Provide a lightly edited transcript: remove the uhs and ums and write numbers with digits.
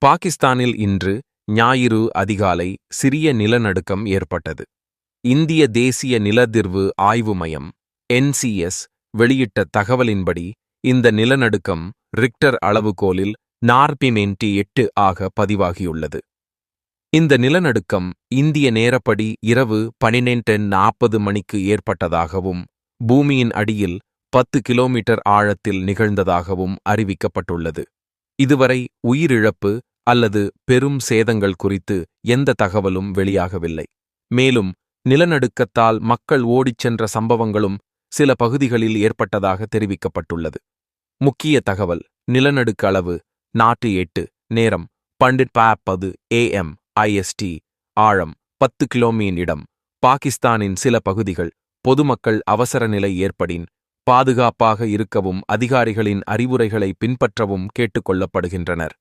பாகிஸ்தானில் இன்று ஞாயிறு அதிகாலை சிறிய நிலநடுக்கம் ஏற்பட்டது. இந்திய தேசிய நிலதிர்வு ஆய்வு மையம் NCS வெளியிட்ட தகவலின்படி இந்த நிலநடுக்கம் ரிக்டர் அளவுகோலில் 4.8 ஆக பதிவாகியுள்ளது. இந்த நிலநடுக்கம் இந்திய நேரப்படி இரவு 12:40 மணிக்கு ஏற்பட்டதாகவும் பூமியின் அடியில் 10 கிலோமீட்டர் ஆழத்தில் நிகழ்ந்ததாகவும் அறிவிக்கப்பட்டுள்ளது. இதுவரை உயிரிழப்பு அல்லது பெரும் சேதங்கள் குறித்து எந்த தகவலும் வெளியாகவில்லை. மேலும் நிலநடுக்கத்தால் மக்கள் ஓடிச் சென்ற சம்பவங்களும் சில பகுதிகளில் ஏற்பட்டதாக தெரிவிக்கப்பட்டுள்ளது. முக்கிய தகவல்: நிலநடுக்க அளவு 4.8, நேரம் 12:10 AM IST, ஆழம் 10 கிலோமீட்டர். இடம் பாகிஸ்தானின் சில பகுதிகள். பொதுமக்கள் அவசர நிலை ஏற்படின் பாதுகாப்பாக இருக்கவும் அதிகாரிகளின் அறிவுரைகளை பின்பற்றவும் கேட்டுக்கொள்ளப்படுகின்றனர்.